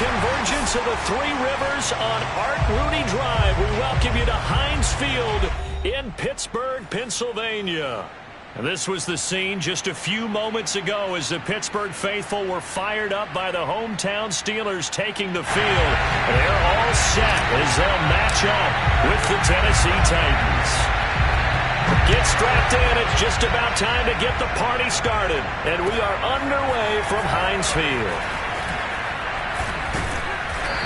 Convergence of the Three Rivers on Art Rooney Drive. We welcome you to Heinz Field in Pittsburgh, Pennsylvania. And this was the scene just a few moments ago as the Pittsburgh faithful were fired up by the hometown Steelers taking the field. They're all set as they'll match up with the Tennessee Titans. Get strapped in. It's just about time to get the party started. And we are underway from Heinz Field.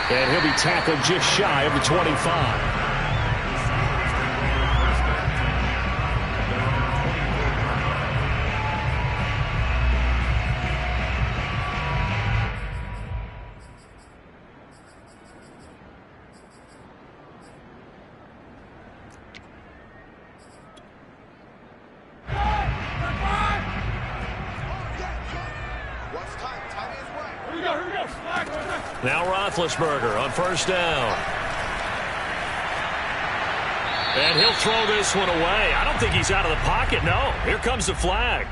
And he'll be tackled just shy of the 25. Now Roethlisberger on first down. And he'll throw this one away. I don't think he's out of the pocket, no. Here comes the flag.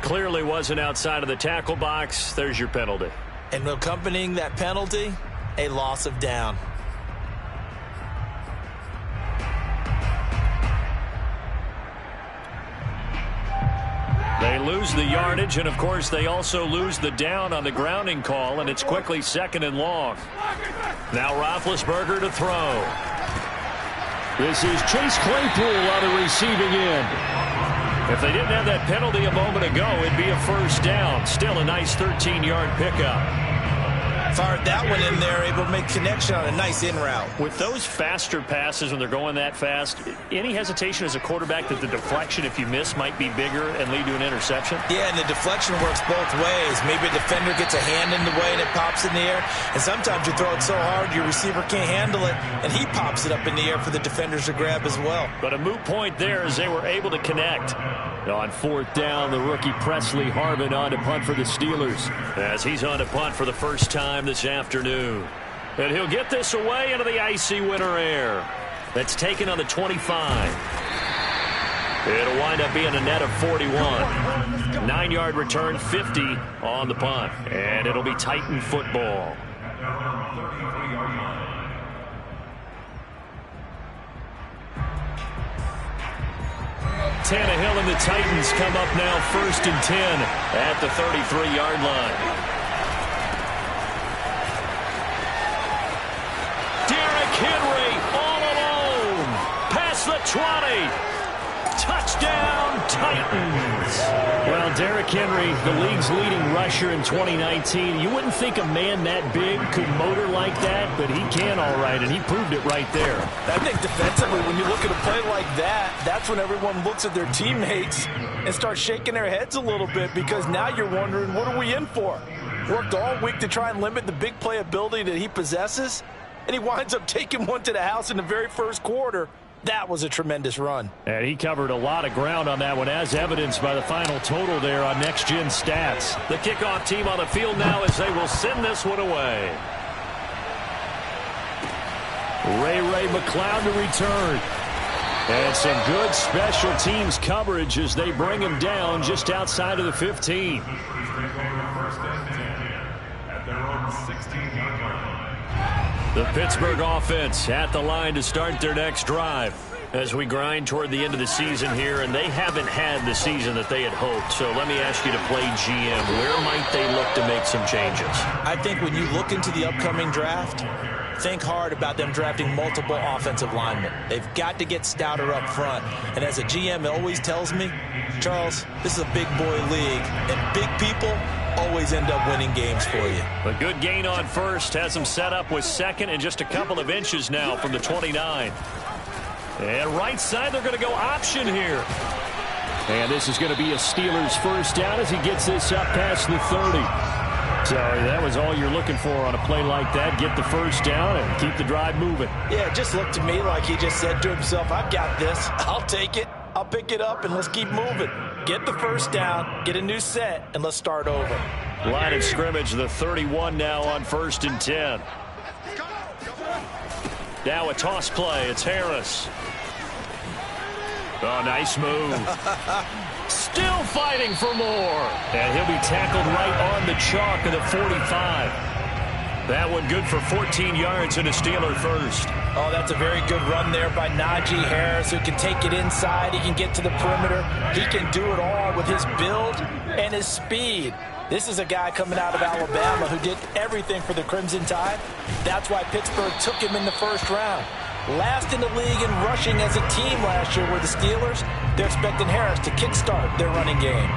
Clearly wasn't outside of the tackle box. There's your penalty. And accompanying that penalty, a loss of down. They lose the yardage, and of course they also lose the down on the grounding call, and it's quickly 2nd and long. Now Roethlisberger to throw. This is Chase Claypool on the receiving end. If they didn't have that penalty a moment ago, it'd be a first down. Still a nice 13-yard pickup. Fired that one in there, able to make connection on a nice in route. With those faster passes when they're going that fast, any hesitation as a quarterback that the deflection, if you miss, might be bigger and lead to an interception? Yeah, and the deflection works both ways. Maybe a defender gets a hand in the way and it pops in the air. And sometimes you throw it so hard your receiver can't handle it, and he pops it up in the air for the defenders to grab as well. But a moot point there as they were able to connect. On 4th down, the rookie Presley Harvin on to punt for the Steelers, as he's on to punt for the first time this afternoon. And he'll get this away into the icy winter air. That's taken on the 25. It'll wind up being a net of 41. 9-yard return, 50 on the punt. And it'll be Titan football. Tannehill and the Titans come up now 1st and 10 at the 33-yard line. Derrick Henry all alone. Past the 20. Touchdown, Titans. Well, Derrick Henry, the league's leading rusher in 2019. You wouldn't think a man that big could motor like that, but he can all right, and he proved it right there. I think defensively, when you look at a play like that, that's when everyone looks at their teammates and starts shaking their heads a little bit, because now you're wondering, what are we in for? Worked all week to try and limit the big play ability that he possesses, and he winds up taking one to the house in the very first quarter. That was a tremendous run. And he covered a lot of ground on that one, as evidenced by the final total there on Next Gen Stats. The kickoff team on the field now as they will send this one away. Ray McCloud to return. And some good special teams coverage as they bring him down just outside of the 15. The Pittsburgh offense at the line to start their next drive as we grind toward the end of the season here, and they haven't had the season that they had hoped. So let me ask you to play GM. Where might they look to make some changes? I think when you look into the upcoming draft, think hard about them drafting multiple offensive linemen. They've got to get stouter up front. And as a GM, it always tells me, Charles, this is a big boy league, and big people always end up winning games for you. A good gain on first has them set up with second and just a couple of inches now from the 29. And right side, they're going to go option here. And this is going to be a Steelers first down as he gets this up past the 30. So that was all you're looking for on a play like that. Get the first down and keep the drive moving. Yeah, it just looked to me like he just said to himself, I've got this. I'll take it. I'll pick it up, and let's keep moving. Get the first down, get a new set, and let's start over. Line of scrimmage, the 31 now on 1st and 10. Now a toss play. It's Harris. Oh, nice move. Still fighting for more. And he'll be tackled right on the chalk of the 45. That one good for 14 yards and a Steeler first. Oh, that's a very good run there by Najee Harris, who can take it inside. He can get to the perimeter. He can do it all with his build and his speed. This is a guy coming out of Alabama who did everything for the Crimson Tide. That's why Pittsburgh took him in the first round. Last in the league in rushing as a team last year were the Steelers. They're expecting Harris to kickstart their running game.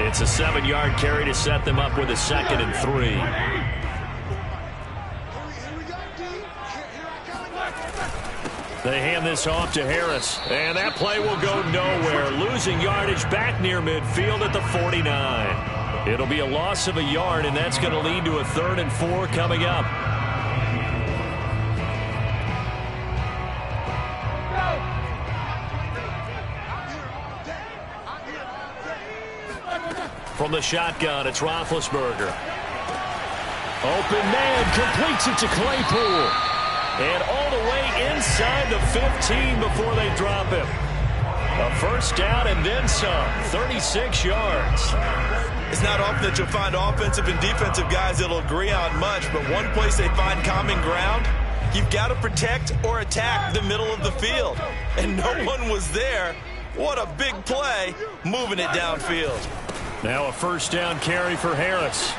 It's a 7-yard carry to set them up with a 2nd and 3. They hand this off to Harris, and that play will go nowhere. Losing yardage back near midfield at the 49. It'll be a loss of a yard, and that's going to lead to a 3rd and 4 coming up. From the shotgun, it's Roethlisberger. Open man, completes it to Claypool. And all the way inside the 15 before they drop him. A first down and then some. 36 yards. It's not often that you'll find offensive and defensive guys that'll agree on much, but one place they find common ground, you've got to protect or attack the middle of the field. And no one was there. What a big play, moving it downfield. Now a first down carry for Harris.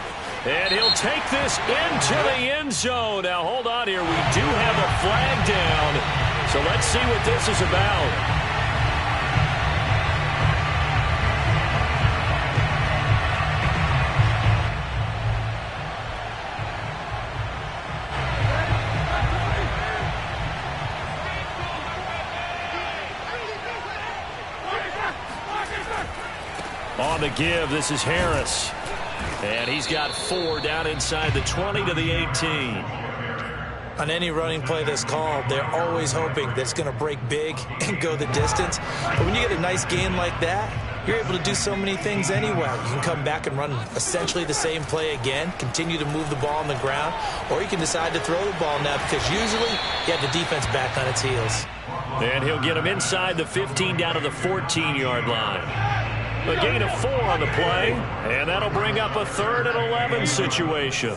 And he'll take this into the end zone. Now, hold on here. We do have a flag down. So let's see what this is about. On the give, this is Harris. And he's got 4 down inside the 20 to the 18. On any running play that's called, they're always hoping that it's going to break big and go the distance. But when you get a nice gain like that, you're able to do so many things anyway. You can come back and run essentially the same play again, continue to move the ball on the ground, or you can decide to throw the ball now because usually you have the defense back on its heels. And he'll get him inside the 15 down to the 14-yard line. A gain of 4 on the play, and that'll bring up a 3rd and 11 situation.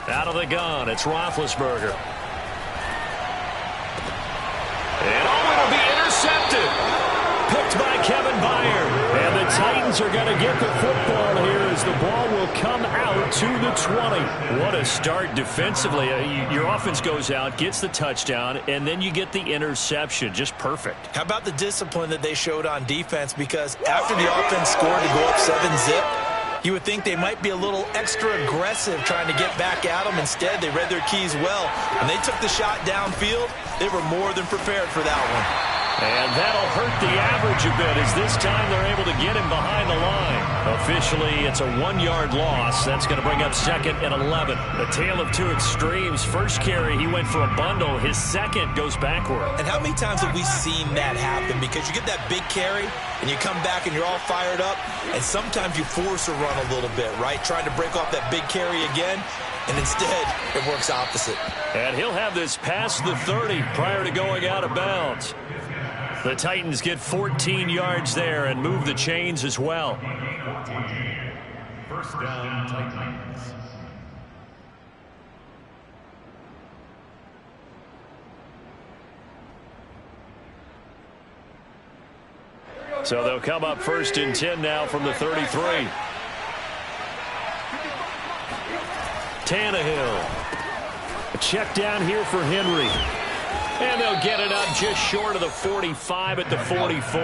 Out of the gun, it's Roethlisberger. Titans are going to get the football here as the ball will come out to the 20. What a start defensively. Your offense goes out, gets the touchdown, and then you get the interception. Just perfect. How about the discipline that they showed on defense? Because after the offense scored to go up 7-zip, you would think they might be a little extra aggressive trying to get back at them. Instead, they read their keys well. When they took the shot downfield, they were more than prepared for that one. And that'll hurt the average a bit as this time they're able to get him behind the line. Officially, it's a 1-yard loss. That's going to bring up 2nd and 11. The tale of two extremes. First carry, he went for a bundle. His second goes backward. And how many times have we seen that happen? Because you get that big carry, and you come back and you're all fired up, and sometimes you force a run a little bit, right? Trying to break off that big carry again. And instead, it works opposite. And he'll have this past the 30 prior to going out of bounds. The Titans get 14 yards there and move the chains as well. First down, Titans. So they'll come up 1st and 10 now from the 33. Tannehill. A check down here for Henry. And they'll get it up just short of the 45 at the 44.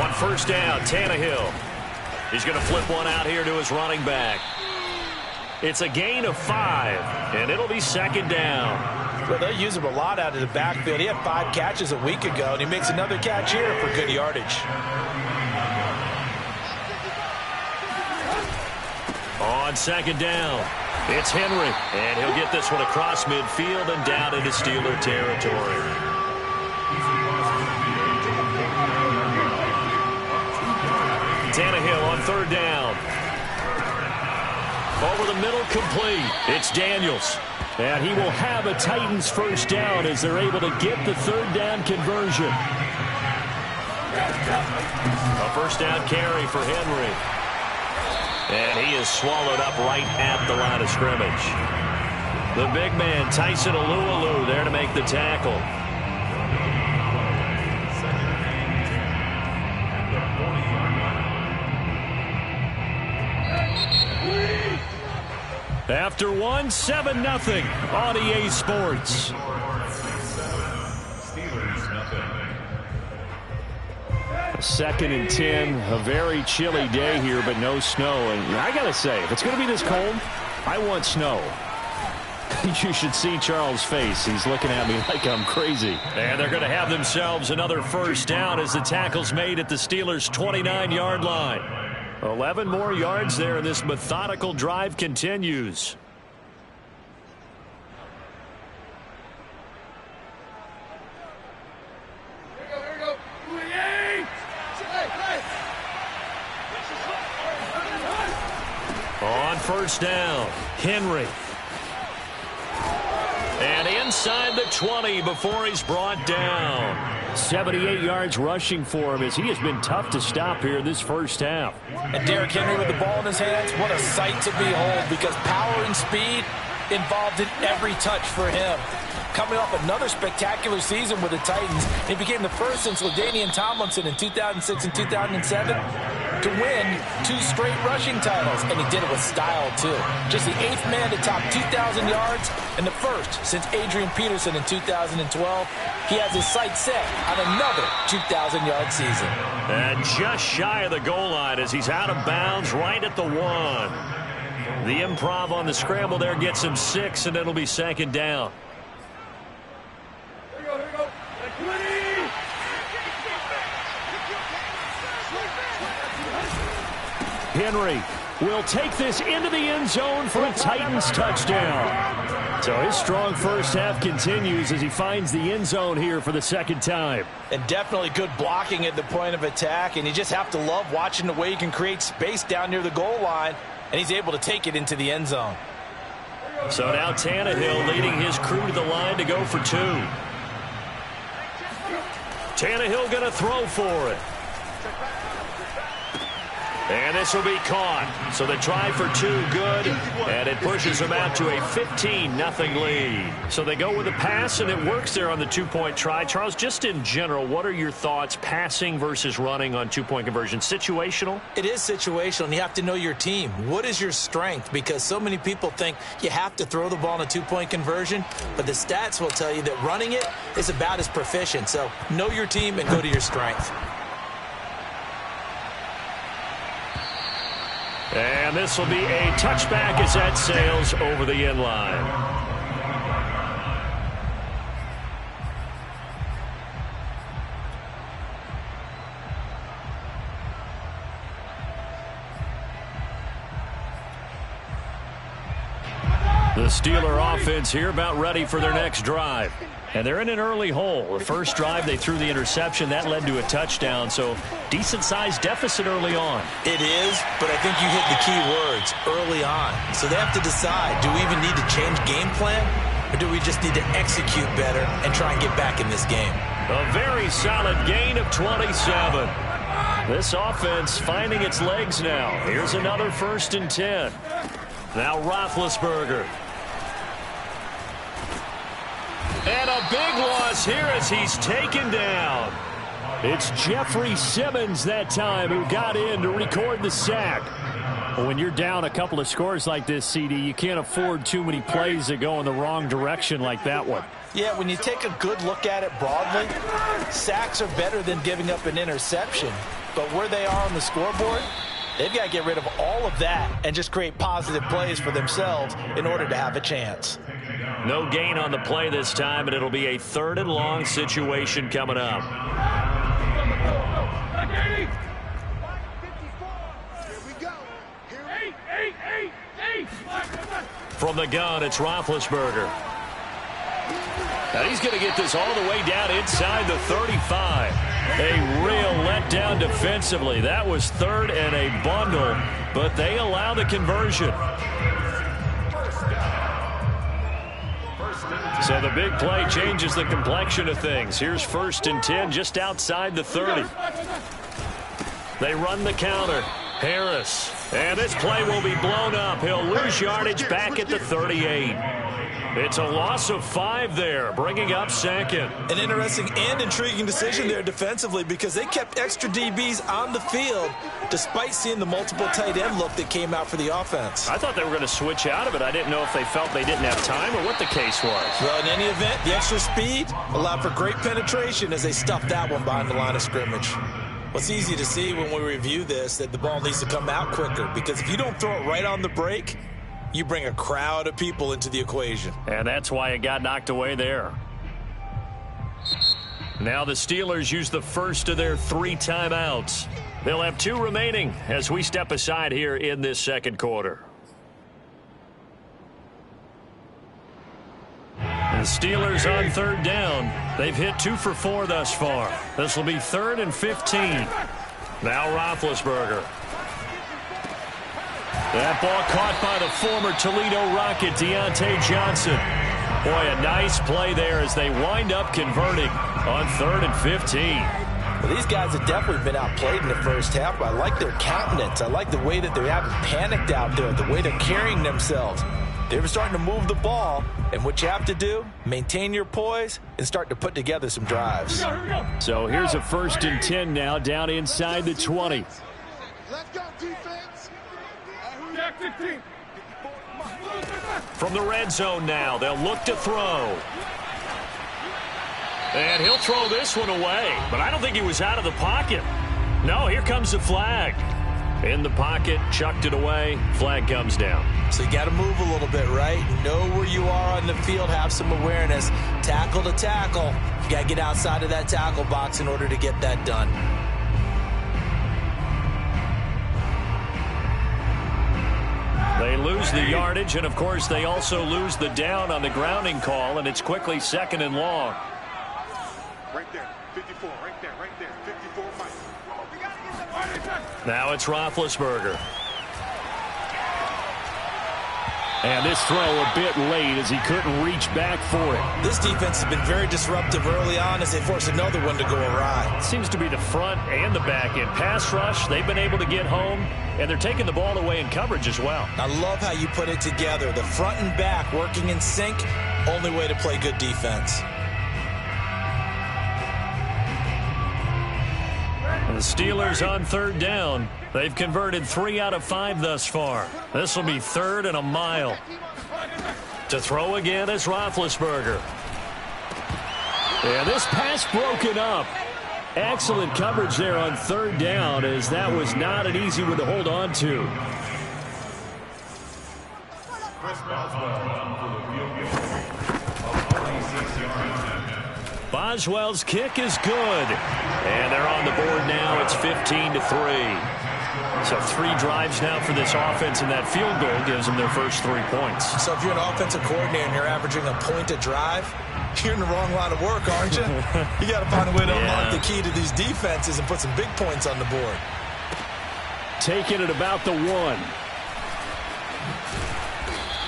On first down, Tannehill. He's going to flip one out here to his running back. It's a gain of 5, and it'll be 2nd down. Well, they'll use him a lot out of the backfield. He had 5 catches a week ago, and he makes another catch here for good yardage. On 2nd down, it's Henry, and he'll get this one across midfield and down into Steeler territory. Tannehill on 3rd down. Over the middle, complete. It's Daniels. And he will have a Titans first down as they're able to get the 3rd down conversion. A first down carry for Henry. And he is swallowed up right at the line of scrimmage. The big man, Tyson Alualu, there to make the tackle. After 1, 7-0 on EA Sports. Second and 10, a very chilly day here, but no snow. And I got to say, if it's going to be this cold, I want snow. You should see Charles' face. He's looking at me like I'm crazy. And they're going to have themselves another first down as the tackle's made at the Steelers' 29-yard line. 11 more yards there, and this methodical drive continues. On first down, Henry. And inside the 20 before he's brought down. 78 yards rushing for him as he has been tough to stop here this first half. And Derrick Henry with the ball in his hands, what a sight to behold, because power and speed involved in every touch for him. Coming off another spectacular season with the Titans, he became the first since LaDainian Tomlinson in 2006 and 2007 to win 2 straight rushing titles, and he did it with style too. Just the 8th man to top 2,000 yards and the first since Adrian Peterson in 2012. He has his sights set on another 2,000-yard season. And just shy of the goal line as he's out of bounds right at the 1. The improv on the scramble there gets him 6, and it'll be 2nd down. Henry will take this into the end zone for a Titans touchdown. So his strong first half continues as he finds the end zone here for the 2nd time. And definitely good blocking at the point of attack, and you just have to love watching the way he can create space down near the goal line, and he's able to take it into the end zone. So now Tannehill leading his crew to the line to go for 2. Tannehill going to throw for it. And this will be caught. So the try for two, good. And it pushes them out to a 15-0 lead. So they go with a pass, and it works there on the two-point try. Charles, just in general, what are your thoughts passing versus running on two-point conversion? Situational? It is situational, and you have to know your team. What is your strength? Because so many people think you have to throw the ball in a two-point conversion, but the stats will tell you that running it is about as proficient. So know your team and go to your strength. And this will be a touchback as that sails over the end line. The Steeler offense here about ready for their next drive. And they're in an early hole. The first drive, they threw the interception. That led to a touchdown, so decent-sized deficit early on. It is, but I think you hit the key words, early on. So they have to decide, do we even need to change game plan, or do we just need to execute better and try and get back in this game? A very solid gain of 27. This offense finding its legs now. Here's another 1st and 10. Now Roethlisberger. And a big loss here as he's taken down. It's Jeffrey Simmons that time who got in to record the sack. Well, when you're down a couple of scores like this, CD, you can't afford too many plays that go in the wrong direction like that one. Yeah, when you take a good look at it broadly, sacks are better than giving up an interception. But where they are on the scoreboard, they've got to get rid of all of that and just create positive plays for themselves in order to have a chance. No gain on the play this time, and it'll be a 3rd and long situation coming up. From the gun, it's Roethlisberger. Now he's going to get this all the way down inside the 35. A real letdown defensively. That was 3rd and a bundle, but they allow the conversion. So the big play changes the complexion of things. Here's 1st and 10 just outside the 30. They run the counter. Harris. And this play will be blown up. He'll lose yardage back at the 38. It's a loss of 5 there, bringing up 2nd. An interesting and intriguing decision there defensively because they kept extra DBs on the field despite seeing the multiple tight end look that came out for the offense. I thought they were going to switch out of it. I didn't know if they felt they didn't have time or what the case was. Well, in any event, the extra speed allowed for great penetration as they stuffed that one behind the line of scrimmage. Well, it's easy to see when we review this that the ball needs to come out quicker because if you don't throw it right on the break, you bring a crowd of people into the equation. And that's why it got knocked away there. Now the Steelers use the first of their 3 timeouts. They'll have 2 remaining as we step aside here in this second quarter. The Steelers on 3rd down. They've hit 2 for 4 thus far. This will be 3rd and 15. Now Roethlisberger. That ball caught by the former Toledo Rocket, Deontay Johnson. Boy, a nice play there as they wind up converting on 3rd and 15. Well, these guys have definitely been outplayed in the first half, but I like their countenance. I like the way that they haven't panicked out there, the way they're carrying themselves. They're starting to move the ball, and what you have to do, maintain your poise and start to put together some drives. So here's a 1st and 10 now down inside the 20. Let's go, defense. From the red zone now, they'll look to throw. And he'll throw this one away, but I don't think he was out of the pocket. No, here comes the flag. In the pocket, chucked it away, flag comes down. So you got to move a little bit, right? Know where you are on the field, have some awareness. Tackle to tackle. You got to get outside of that tackle box in order to get that done. They lose the yardage, and of course they also lose the down on the grounding call, and it's quickly 2nd and long. Right there, 54, right there, 54, Mike. Now it's Roethlisberger. And this throw a bit late as he couldn't reach back for it. This defense has been very disruptive early on as they force another one to go awry. Seems to be the front and the back end. Pass rush, they've been able to get home, and they're taking the ball away in coverage as well. I love how you put it together. The front and back working in sync, only way to play good defense. The Steelers on third down. They've converted 3 out of 5 thus far. This will be 3rd and a mile. To throw again is Roethlisberger. And this pass broken up. Excellent coverage there on third down, as that was not an easy one to hold on to. Boswell's kick is good. And they're on the board now. It's 15-3. So 3 drives now for this offense, and that field goal gives them their first 3 points. So if you're an offensive coordinator and you're averaging a point a drive, you're in the wrong line of work, aren't you? You got to find a way to unlock the key to these defenses and put some big points on the board. Taking it about the 1.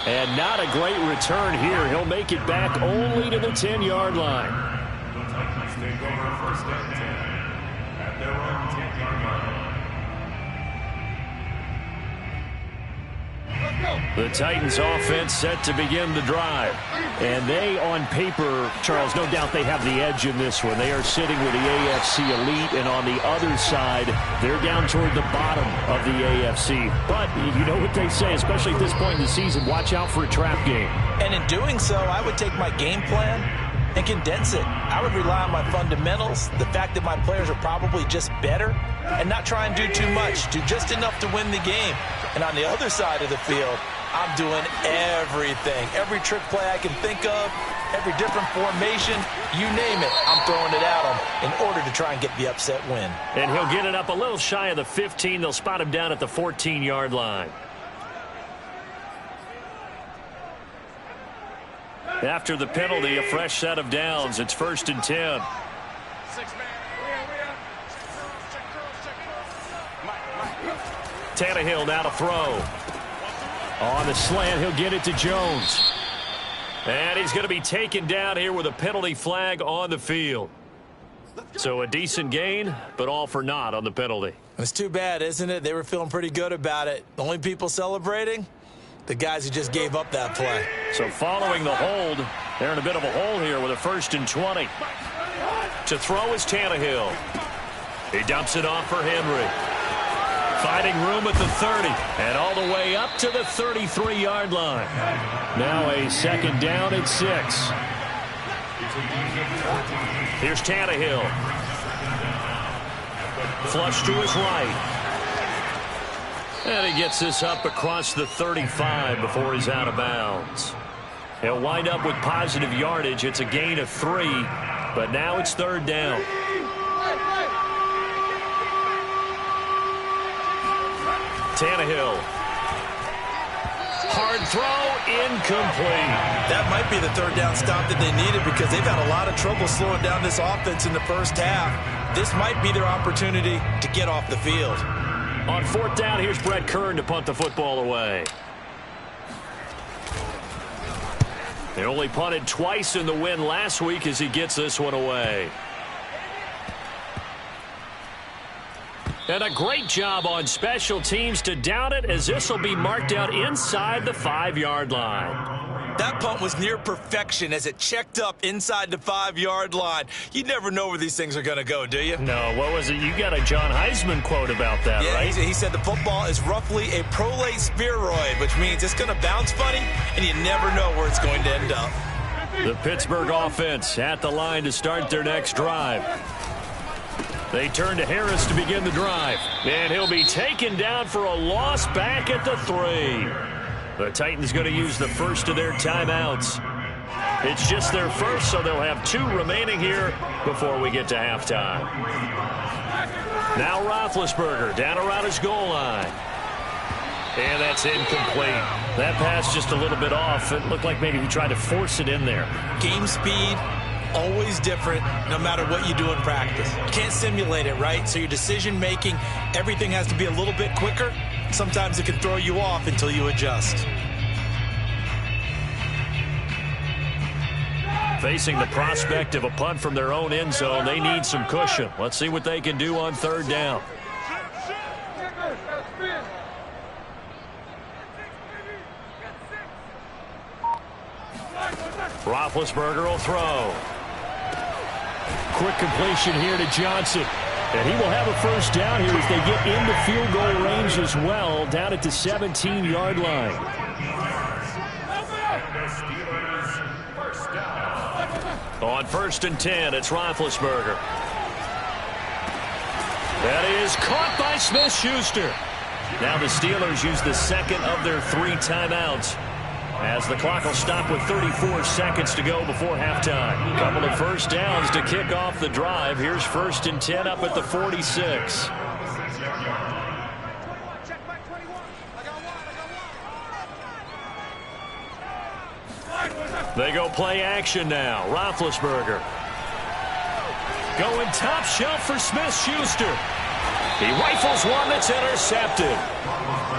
And not a great return here. He'll make it back only to the 10-yard line. Take over 1st and 10 at their own 10-yard line. The Titans offense set to begin the drive. And they, on paper, Charles, no doubt they have the edge in this one. They are sitting with the AFC elite, and on the other side, they're down toward the bottom of the AFC. But you know what they say, especially at this point in the season, watch out for a trap game. And in doing so, I would take my game plan and condense it. I would rely on my fundamentals, the fact that my players are probably just better, and not try and do too much, do just enough to win the game. And on the other side of the field, I'm doing everything. Every trick play I can think of, every different formation, you name it, I'm throwing it at them in order to try and get the upset win. And he'll get it up a little shy of the 15. They'll spot him down at the 14-yard line. After the penalty, a fresh set of downs. It's 1st and 10. Tannehill now to throw. On the slant, he'll get it to Jones. And he's going to be taken down here with a penalty flag on the field. So a decent gain, but all for naught on the penalty. It's too bad, isn't it? They were feeling pretty good about it. The only people celebrating, the guys who just gave up that play. So following the hold, they're in a bit of a hole here with a 1st and 20. To throw is Tannehill. He dumps it off for Henry. Finding room at the 30 and all the way up to the 33-yard line. Now a 2nd down at 6. Here's Tannehill. Flush to his right. And he gets this up across the 35 before he's out of bounds. He'll wind up with positive yardage. It's a gain of 3, but now it's 3rd down. Tannehill. Hard throw, incomplete. That might be the 3rd down stop that they needed because they've had a lot of trouble slowing down this offense in the first half. This might be their opportunity to get off the field. On 4th down, here's Brett Kern to punt the football away. They only punted twice in the win last week as he gets this one away. And a great job on special teams to down it, as this will be marked out inside the 5-yard line. That punt was near perfection as it checked up inside the 5-yard line. You never know where these things are going to go, do you? No, what was it? You got a John Heisman quote about that, right? He said the football is roughly a prolate spheroid, which means it's going to bounce funny, and you never know where it's going to end up. The Pittsburgh offense at the line to start their next drive. They turn to Harris to begin the drive. And he'll be taken down for a loss back at the 3. The Titans going to use the first of their timeouts. It's just their first, so they'll have 2 remaining here before we get to halftime. Now Roethlisberger down around his goal line. And that's incomplete. That pass just a little bit off. It looked like maybe he tried to force it in there. Game speed, always different no matter what you do in practice. You can't simulate it, right? So your decision making, everything has to be a little bit quicker. Sometimes it can throw you off until you adjust. Facing the prospect of a punt from their own end zone, they need some cushion. Let's see what they can do on third down. Roethlisberger will throw. Quick completion here to Johnson. And he will have a first down here as they get into field goal range as well, down at the 17-yard line. On 1st and 10, it's Roethlisberger. That is caught by Smith-Schuster. Now the Steelers use the second of their 3 timeouts, as the clock will stop with 34 seconds to go before halftime. A couple of first downs to kick off the drive. Here's 1st and 10 up at the 46. They go play action now. Roethlisberger going top shelf for Smith-Schuster. He rifles one that's intercepted.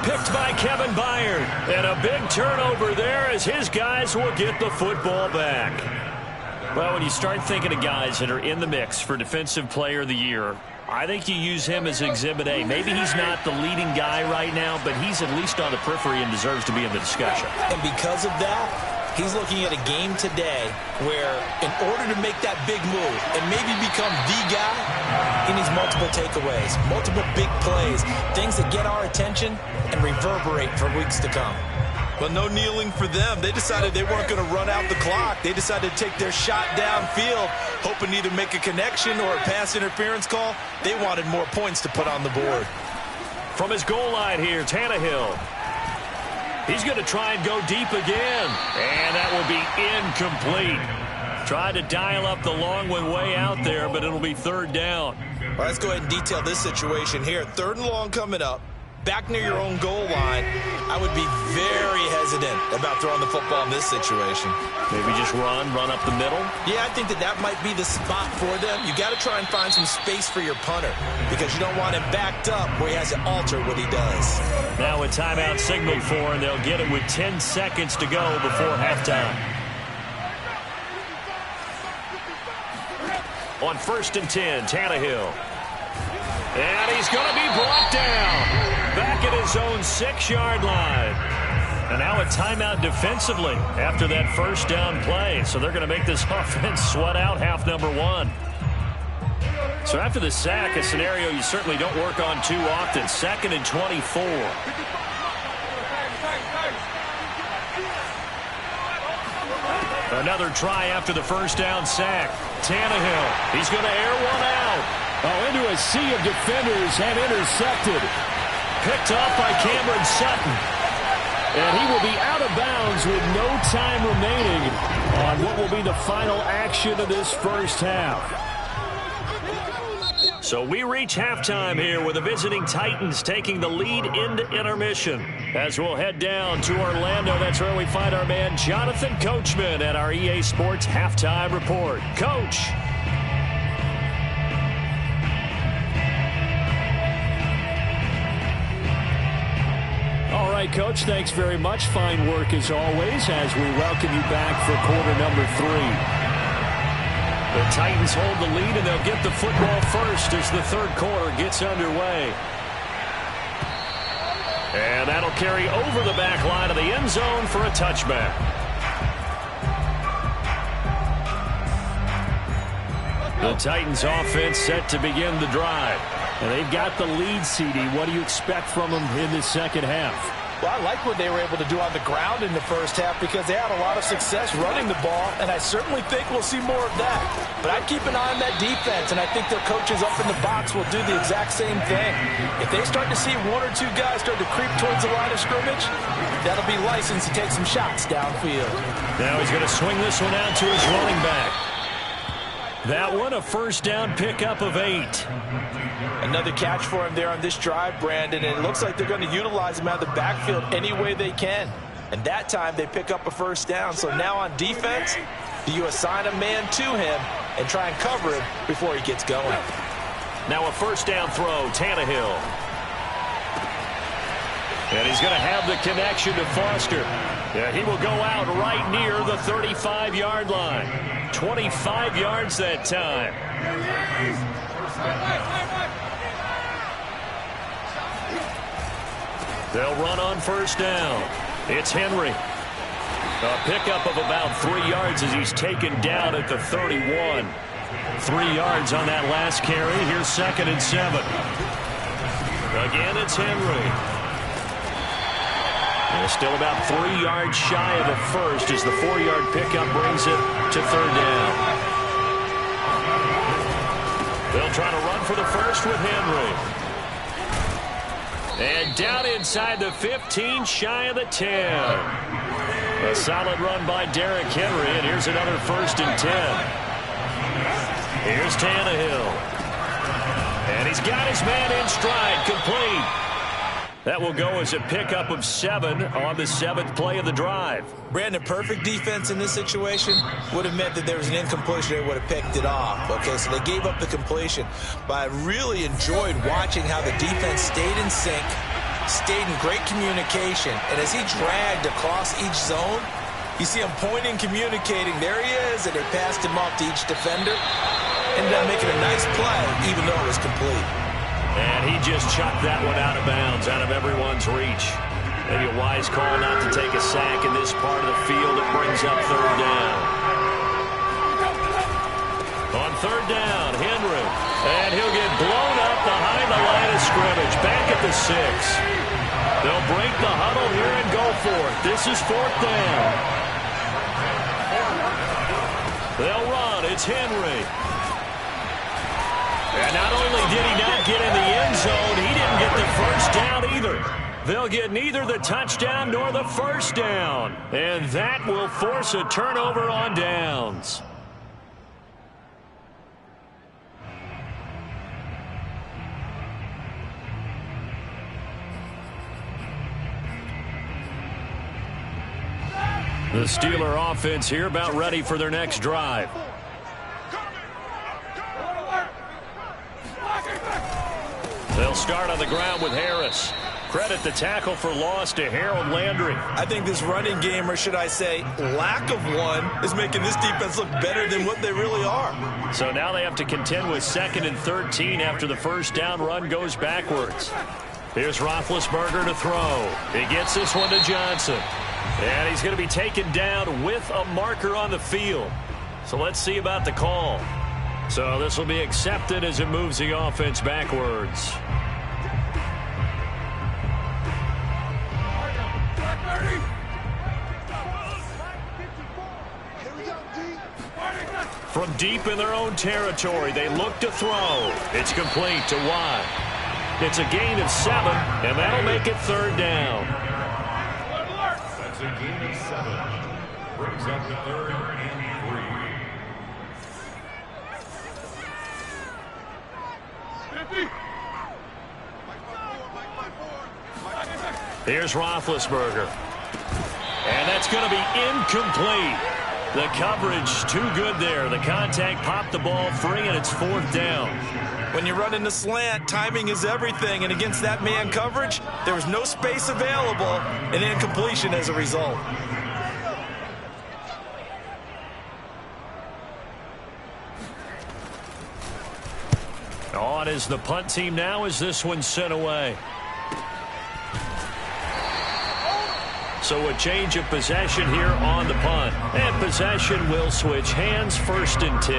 Picked by Kevin Byard. And a big turnover there as his guys will get the football back. Well, when you start thinking of guys that are in the mix for Defensive Player of the Year, I think you use him as Exhibit A. Maybe he's not the leading guy right now, but he's at least on the periphery and deserves to be in the discussion. And because of that, he's looking at a game today where in order to make that big move and maybe become the guy, he needs multiple takeaways, multiple big plays, things that get our attention and reverberate for weeks to come. Well, no kneeling for them. They decided they weren't going to run out the clock. They decided to take their shot downfield, hoping to either make a connection or a pass interference call. They wanted more points to put on the board. From his goal line here, Tannehill. He's going to try and go deep again. And that will be incomplete. Tried to dial up the long one way out there, but it'll be 3rd down. Well, let's go ahead and detail this situation here. 3rd and long coming up. Back near your own goal line. I would be very hesitant about throwing the football in this situation. Maybe just run up the middle? Yeah, I think that might be the spot for them. You got to try and find some space for your punter because you don't want him backed up where he has to alter what he does. Now a timeout signaled for, and they'll get it with 10 seconds to go before halftime. On 1st and 10, Tannehill. And he's going to be brought down back at his own 6-yard line. And now a timeout defensively after that first down play. So they're going to make this offense sweat out half number 1. So after the sack, a scenario you certainly don't work on too often. 2nd and 24. Another try after the first down sack. Tannehill, he's going to air one out. Oh, into a sea of defenders and intercepted. Picked off by Cameron Sutton. And he will be out of bounds with no time remaining on what will be the final action of this first half. So we reach halftime here with the visiting Titans taking the lead into intermission. As we'll head down to Orlando, that's where we find our man Jonathan Coachman at our EA Sports Halftime Report. Coach. All right, Coach, thanks very much. Fine work as always as we welcome you back for quarter number 3. The Titans hold the lead, and they'll get the football first as the 3rd quarter gets underway. And that'll carry over the back line of the end zone for a touchback. The Titans offense set to begin the drive. And they've got the lead, CD. What do you expect from them in the second half? Well, I like what they were able to do on the ground in the first half because they had a lot of success running the ball, and I certainly think we'll see more of that. But I'd keep an eye on that defense, and I think their coaches up in the box will do the exact same thing. If they start to see 1 or 2 guys start to creep towards the line of scrimmage, that'll be licensed to take some shots downfield. Now he's going to swing this one out to his running back. That one, a first down pickup of 8. Another catch for him there on this drive, Brandon, and it looks like they're going to utilize him out of the backfield any way they can. And that time they pick up a first down. So now on defense, do you assign a man to him and try and cover him before he gets going? Now a first down throw, Tannehill. And he's going to have the connection to Foster. Yeah, he will go out right near the 35-yard line. 25 yards that time. They'll run on first down. It's Henry. A pickup of about 3 yards as he's taken down at the 31. 3 yards on that last carry. Here's 2nd and 7. Again, it's Henry. And still about 3 yards shy of the first as the 4-yard pickup brings it to 3rd down. They'll try to run for the first with Henry. And down inside the 15, shy of the 10. A solid run by Derrick Henry, and here's another 1st and 10. Here's Tannehill. And he's got his man in stride, complete. That will go as a pickup of 7 on the 7th play of the drive. Brandon, perfect defense in this situation would have meant that there was an incompletion. They would have picked it off. Okay, so they gave up the completion. But I really enjoyed watching how the defense stayed in sync, stayed in great communication. And as he dragged across each zone, you see him pointing, communicating. There he is, and they passed him off to each defender. Ended up making a nice play, even though it was complete. And he just chucked that one out of bounds, out of everyone's reach. Maybe a wise call not to take a sack in this part of the field. It brings up 3rd down. On 3rd down, Henry. And he'll get blown up behind the line of scrimmage. Back at the 6. They'll break the huddle here and go for it. This is 4th down. They'll run. It's Henry. And not only did he not get in the end zone, he didn't get the first down either. They'll get neither the touchdown nor the first down. And that will force a turnover on downs. The Steeler offense here about ready for their next drive. They'll start on the ground with Harris. Credit the tackle for loss to Harold Landry. I think this running game, or should I say lack of one, is making this defense look better than what they really are. So now they have to contend with 2nd and 13 after the first down run goes backwards. Here's Roethlisberger to throw. He gets this one to Johnson. And he's going to be taken down with a marker on the field. So let's see about the call. So this will be accepted as it moves the offense backwards. From deep in their own territory, they look to throw. It's complete to Watt. It's a gain of 7, and that'll make it 3rd down. That's a gain of 7. Brings up the 3rd and 3. Here's Roethlisberger. And that's going to be incomplete. The coverage too good there. The contact popped the ball free, and it's 4th down. When you run in the slant, timing is everything. And against that man coverage, there was no space available, and incompletion as a result. On is the punt team now as this one's sent away. So a change of possession here on the punt. And possession will switch hands, 1st and 10.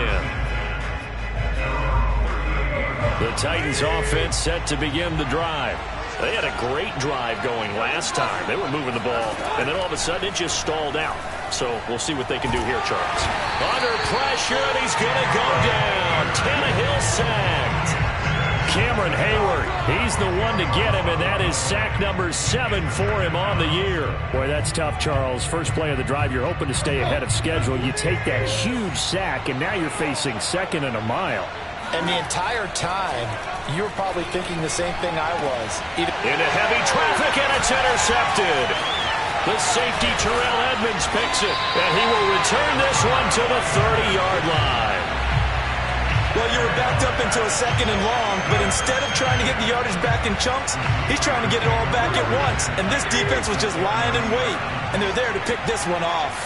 The Titans offense set to begin the drive. They had a great drive going last time. They were moving the ball, and then all of a sudden it just stalled out. So we'll see what they can do here, Charles. Under pressure, and he's going to go down. Tannehill sacked. Cameron Hayward, he's the one to get him, and that is sack number 7 for him on the year. Boy, that's tough, Charles. First play of the drive, you're hoping to stay ahead of schedule. You take that huge sack, and now you're facing 2nd and a mile. And the entire time, you were probably thinking the same thing I was. Into heavy traffic, and it's intercepted. The safety, Terrell Edmonds, picks it, and he will return this one to the 30-yard line. Well, you were backed up into a 2nd and long, but instead of trying to get the yardage back in chunks, he's trying to get it all back at once. And this defense was just lying in wait, and they're there to pick this one off.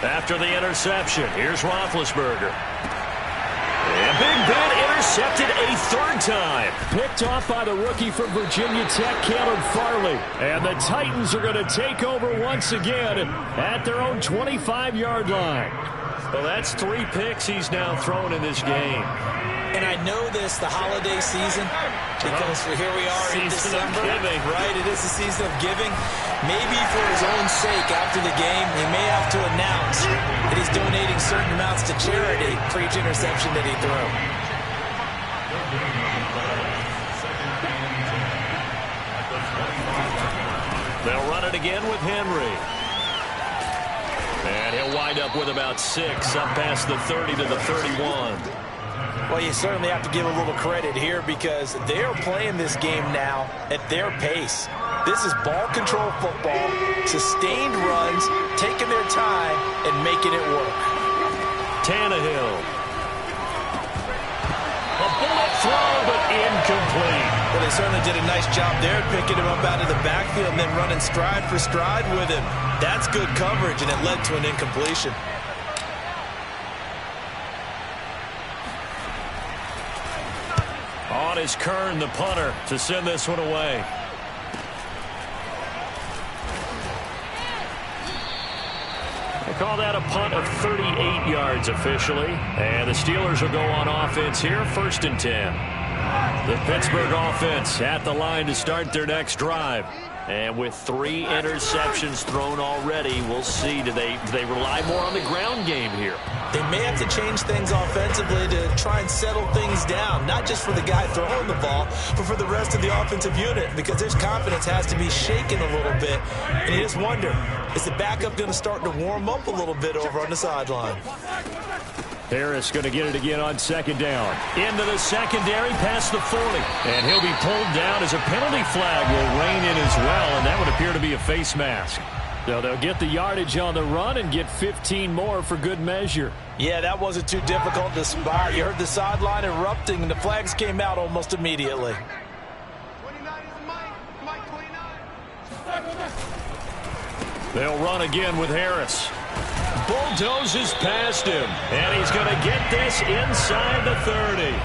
After the interception, here's Roethlisberger. And Big Ben intercepted a 3rd time. Picked off by the rookie from Virginia Tech, Caleb Farley. And the Titans are going to take over once again at their own 25-yard line. Well, that's 3 picks he's now thrown in this game. And I know this, the holiday season, because here we are in December. Right, it is the season of giving. Maybe for his own sake after the game, he may have to announce that he's donating certain amounts to charity for each interception that he threw. They'll run it again with Henry. And he'll wind up with about 6 up past the 30 to the 31. Well, you certainly have to give a little credit here because they're playing this game now at their pace. This is ball control football, sustained runs, taking their time and making it work. Tannehill. A bullet throw, but incomplete. Well, they certainly did a nice job there picking him up out of the backfield and then running stride for stride with him. That's good coverage, and it led to an incompletion. On is Kern, the punter, to send this one away. They call that a punt of 38 yards officially. And the Steelers will go on offense here, 1st and 10. The Pittsburgh offense at the line to start their next drive. And with 3 interceptions thrown already, we'll see. Do they rely more on the ground game here? They may have to change things offensively to try and settle things down, not just for the guy throwing the ball, but for the rest of the offensive unit, because his confidence has to be shaken a little bit. And you just wonder, is the backup going to start to warm up a little bit over on the sideline? Harris going to get it again on 2nd down. Into the secondary past the 40. And he'll be pulled down as a penalty flag will rein in as well, and that would appear to be a face mask. So they'll get the yardage on the run and get 15 more for good measure. Yeah, that wasn't too difficult to spot. You heard the sideline erupting, and the flags came out almost immediately. 29 is Mike 29. They'll run again with Harris. Bulldozes past him, and he's going to get this inside the 30.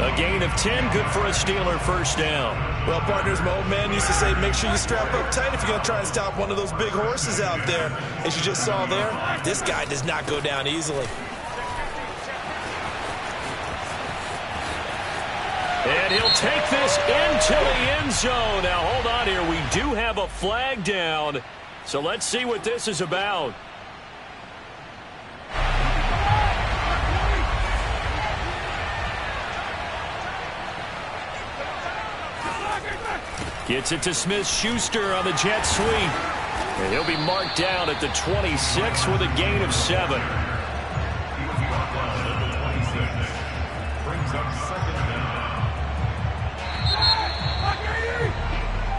A gain of 10, good for a Steeler 1st down. Well, partners, my old man used to say, make sure you strap up tight if you're going to try and stop one of those big horses out there. As you just saw there, this guy does not go down easily. And he'll take this into the end zone. Now, hold on here. We do have a flag down, so let's see what this is about. Gets it to Smith-Schuster on the jet sweep. And he'll be marked down at the 26 with a gain of 7.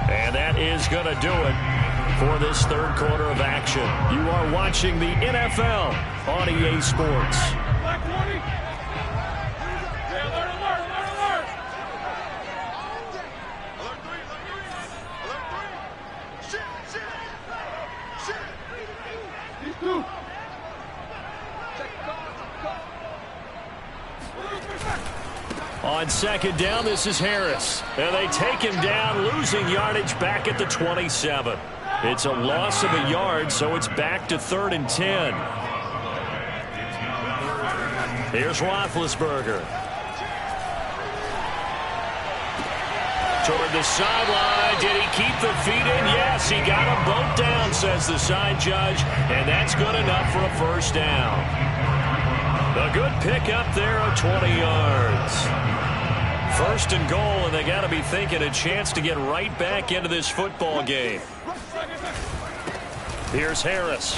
And that is going to do it for this 3rd quarter of action. You are watching the NFL on EA Sports. On 2nd down, this is Harris. And they take him down, losing yardage back at the 27. It's a loss of a yard, so it's back to 3rd and 10. Here's Roethlisberger. Toward the sideline. Did he keep the feet in? Yes, he got them both down, says the side judge. And that's good enough for a 1st down. A good pickup there of 20 yards. 1st and goal, and they got to be thinking a chance to get right back into this football game. Here's Harris.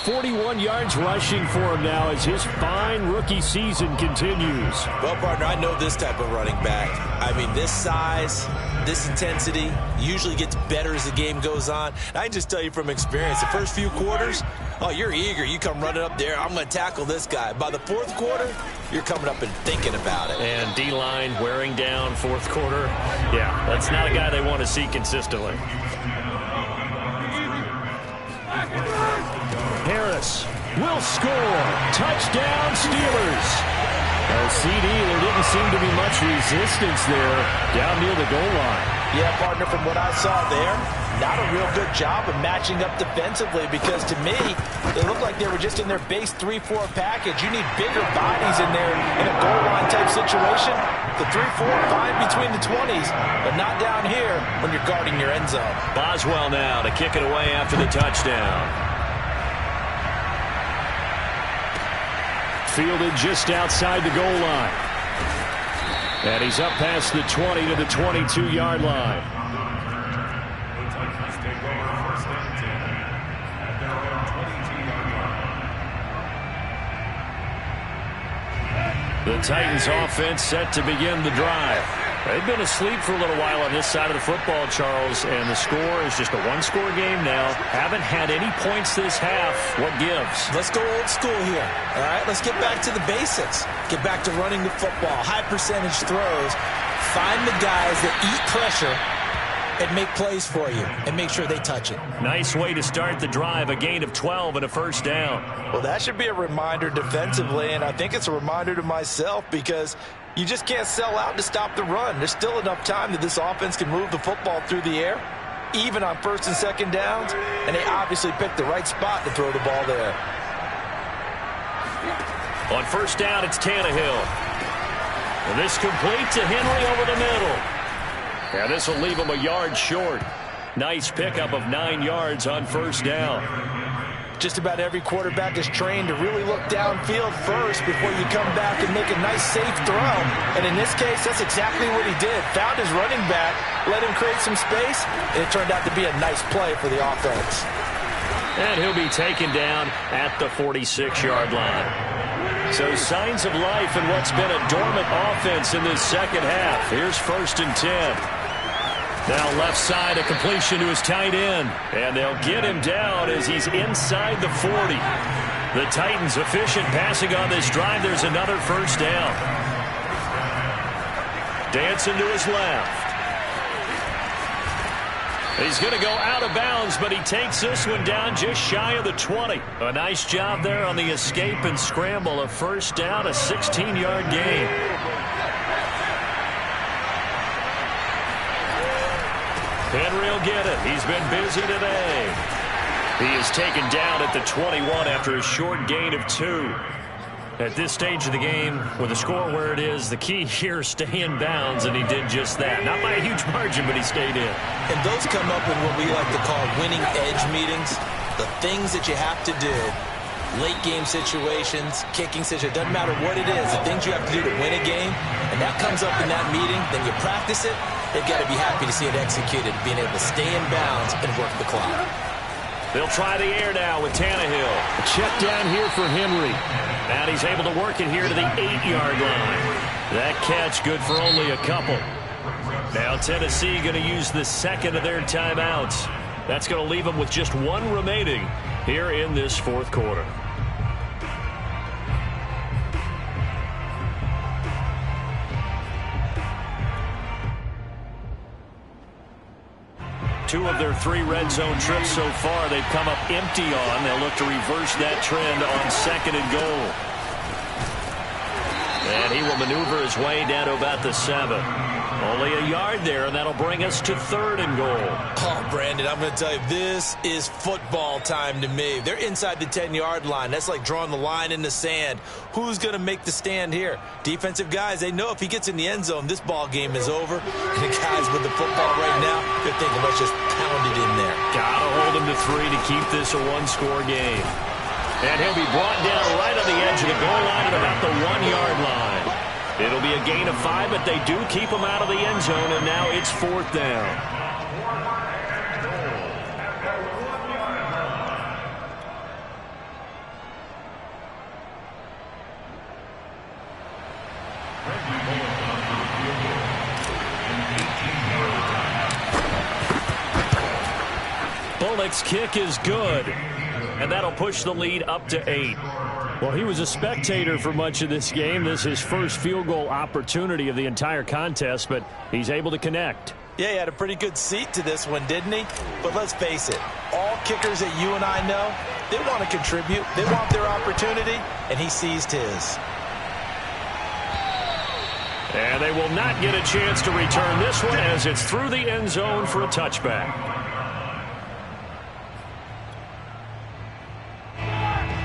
41 yards rushing for him now as his fine rookie season continues. Well, partner, I know this type of running back. I mean, this size, this intensity usually gets better as the game goes on. And I can just tell you from experience, the first few quarters, oh, you're eager. You come running up there, I'm going to tackle this guy. By the fourth quarter, you're coming up and thinking about it. And D-line wearing down fourth quarter. Yeah, that's not a guy they want to see consistently. Harris will score. Touchdown, Steelers. CD, there didn't seem to be much resistance there down near the goal line. Yeah, partner, from what I saw there, not a real good job of matching up defensively because to me, they looked like they were just in their base 3-4 package. You need bigger bodies in there in a goal line type situation. The 3-4 fine between the 20s, but not down here when you're guarding your end zone. Boswell now to kick it away after the touchdown. Fielded just outside the goal line. And he's up past the 20 to the 22-yard line. The Titans take over first and 10 at their own 22-yard line. The Titans offense set to begin the drive. They've been asleep for a little while on this side of the football, Charles, and the score is just a one-score game now. Haven't had any points this half. What gives? Let's go old school here. All right, let's get back to the basics. Get back to running the football, high percentage throws. Find the guys that eat pressure and make plays for you and make sure they touch it. Nice way to start the drive, a gain of 12 and a first down. Well, that should be a reminder defensively, and I think it's a reminder to myself because you just can't sell out to stop the run. There's still enough time that this offense can move the football through the air, even on first and second downs, and they obviously picked the right spot to throw the ball there. On first down, it's Tannehill. And this complete to Henry over the middle. And this will leave him a yard short. Nice pickup of 9 yards on first down. Just about every quarterback is trained to really look downfield first before you come back and make a nice, safe throw. And in this case, that's exactly what he did. Found his running back, let him create some space, and it turned out to be a nice play for the offense. And he'll be taken down at the 46-yard line. So signs of life in what's been a dormant offense in this second half. Here's first and 10. Now left side, a completion to his tight end. And they'll get him down as he's inside the 40. The Titans efficient passing on this drive. There's another first down. Dancing to his left. He's going to go out of bounds, but he takes this one down just shy of the 20. A nice job there on the escape and scramble. A first down, a 16-yard gain. Henry will get it. He's been busy today. He is taken down at the 21 after a short gain of 2. At this stage of the game, with the score where it is, the key here is stay in bounds, and he did just that. Not by a huge margin, but he stayed in. And those come up in what we like to call winning edge meetings. The things that you have to do, late game situations, kicking situations, doesn't matter what it is, the things you have to do to win a game, and that comes up in that meeting, then you practice it, they've got to be happy to see it executed, being able to stay in bounds and work the clock. They'll try the air now with Tannehill. A check down here for Henry. And he's able to work it here to the 8-yard line. That catch good for only a couple. Now Tennessee going to use the second of their timeouts. That's going to leave them with just one remaining here in this fourth quarter. Two of their 3 red zone trips so far they've come up empty on. They'll look to reverse that trend on second and goal. And he will maneuver his way down to about the 7. Only a yard there, and that'll bring us to third and goal. Oh, Brandon, I'm going to tell you, this is football time to me. They're inside the 10-yard line. That's like drawing the line in the sand. Who's going to make the stand here? Defensive guys, they know if he gets in the end zone, this ball game is over. And the guys with the football right now, they're thinking, let's just pound it in there. Got to hold him to 3 to keep this a one-score game. And he'll be brought down right on the edge of the goal line at about the 1-yard line. It'll be a gain of 5, but they do keep him out of the end zone, and now it's fourth down. Bullock's kick is good, and that'll push the lead up to 8. Well, he was a spectator for much of this game. This is his first field goal opportunity of the entire contest, but he's able to connect. Yeah, he had a pretty good seat to this one, didn't he? But let's face it, all kickers that you and I know, they want to contribute. They want their opportunity, and he seized his. And they will not get a chance to return this one as it's through the end zone for a touchback.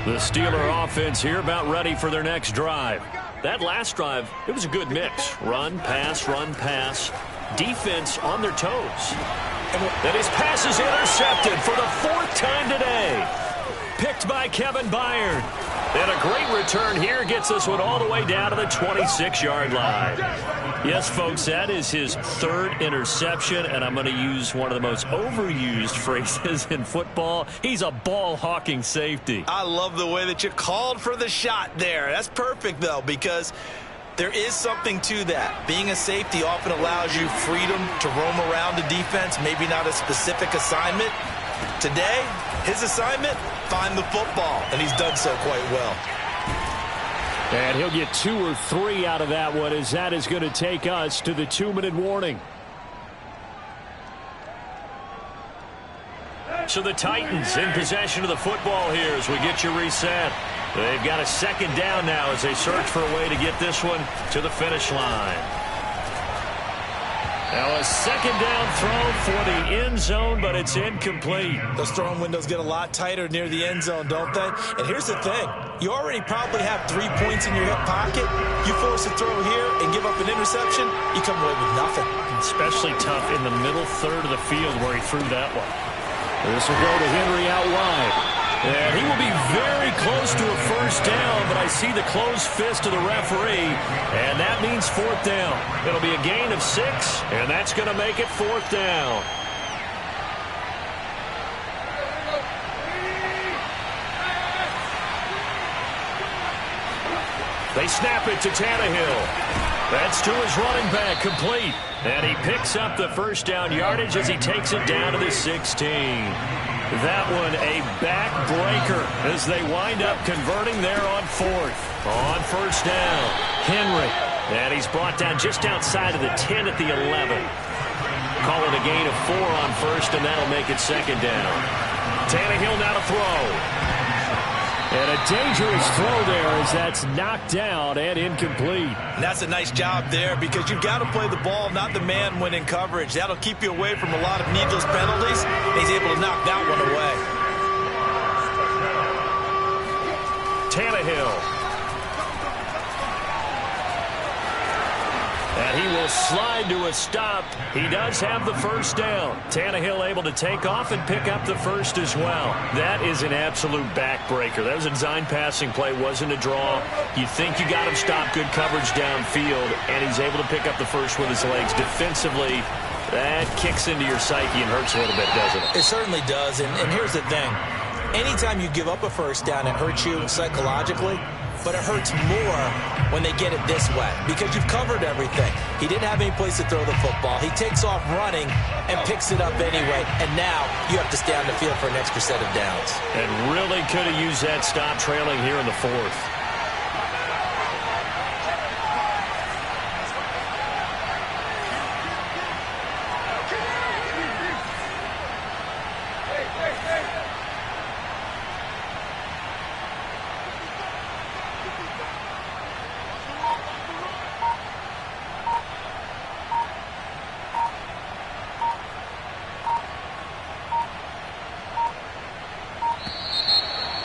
The Steeler offense here about ready for their next drive. That last drive, it was a good mix. Run, pass. Defense on their toes. And his pass is intercepted for the 4th time today. Picked by Kevin Byard. And a great return here gets this one all the way down to the 26-yard line. Yes, folks, that is his 3rd interception, and I'm going to use one of the most overused phrases in football. He's a ball-hawking safety. I love the way that you called for the shot there. That's perfect, though, because there is something to that. Being a safety often allows you freedom to roam around the defense, maybe not a specific assignment. Today, his assignment, find the football, and he's done so quite well. And he'll get 2 or 3 out of that one, as that is going to take us to the 2-minute warning. So the Titans in possession of the football here as we get you reset. They've got a 2nd down now as they search for a way to get this one to the finish line. Now a 2nd down throw for the end zone, but it's incomplete. Those throwing windows get a lot tighter near the end zone, don't they? And here's the thing. You already probably have 3 points in your hip pocket. You force a throw here and give up an interception, you come away with nothing. Especially tough in the middle third of the field where he threw that one. This will go to Henry out wide. And he will be very close to a 1st down, but I see the closed fist of the referee, and that means 4th down. It'll be a gain of 6, and that's going to make it 4th down. They snap it to Tannehill. That's to his running back, complete. And he picks up the 1st down yardage as he takes it down to the 16. That one a backbreaker as they wind up converting there on 4th. On 1st down, Henry. And he's brought down just outside of the 10 at the 11. Call it a gain of 4 on 1st, and that'll make it 2nd down. Tannehill now to throw. And a dangerous throw there as that's knocked down and incomplete. And that's a nice job there because you've got to play the ball, not the man when in coverage. That'll keep you away from a lot of needless penalties. And he's able to knock that one away. Tannehill. And he will slide to a stop. He does have the 1st down. Tannehill able to take off and pick up the 1st as well. That is an absolute backbreaker. That was a design passing play, wasn't a draw. You think you got him stopped, good coverage downfield, and he's able to pick up the 1st with his legs. Defensively, that kicks into your psyche and hurts a little bit, doesn't it? It certainly does, and here's the thing. Anytime you give up a 1st down, it hurts you psychologically. But it hurts more when they get it this way because you've covered everything. He didn't have any place to throw the football. He takes off running and picks it up anyway. And now you have to stay on the field for an extra set of downs. And really could have used that stop trailing here in the 4th.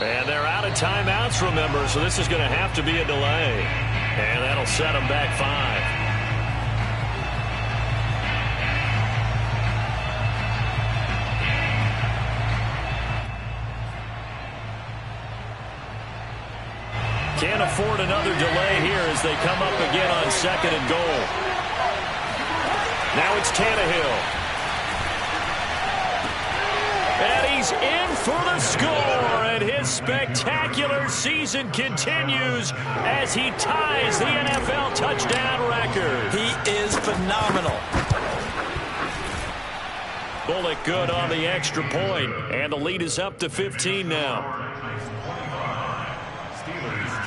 And they're out of timeouts, remember, so this is going to have to be a delay. And that'll set them back 5. Can't afford another delay here as they come up again on 2nd and goal. Now it's Tannehill. And he's in for the score, and his spectacular season continues as he ties the NFL touchdown record. He is phenomenal. Bullock good on the extra point, and the lead is up to 15 now. Steelers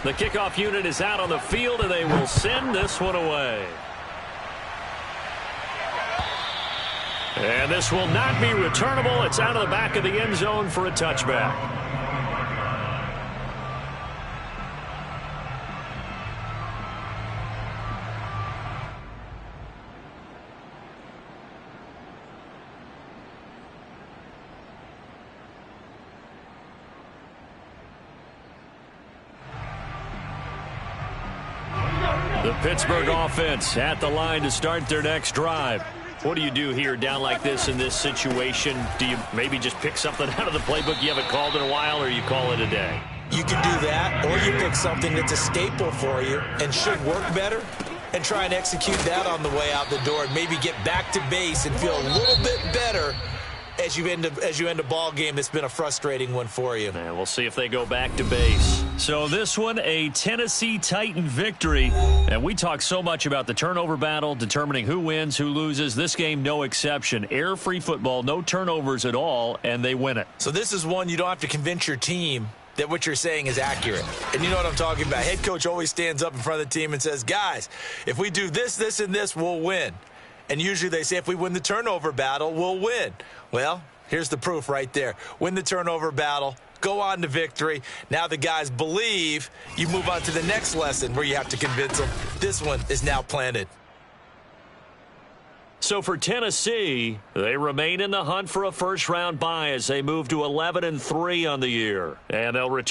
10. The kickoff unit is out on the field, and they will send this one away. And this will not be returnable. It's out of the back of the end zone for a touchback. The Pittsburgh offense at the line to start their next drive. What do you do here down like this in this situation? Do you maybe just pick something out of the playbook you haven't called in a while, or you call it a day? You can do that, or you pick something that's a staple for you and should work better and try and execute that on the way out the door and maybe get back to base and feel a little bit better as you end a ball game that's been a frustrating one for you. And we'll see if they go back to base. So this one, a Tennessee Titan victory. And we talk so much about the turnover battle, determining who wins, who loses. This game, no exception. Air-free football, no turnovers at all, and they win it. So this is one you don't have to convince your team that what you're saying is accurate. And you know what I'm talking about. Head coach always stands up in front of the team and says, guys, if we do this, this, and this, we'll win. And usually they say if we win the turnover battle, we'll win. Well, here's the proof right there. Win the turnover battle, go on to victory. Now the guys believe. You move on to the next lesson where you have to convince them. This one is now planted. So for Tennessee, they remain in the hunt for a first-round bye as they move to 11-3 on the year. And they'll return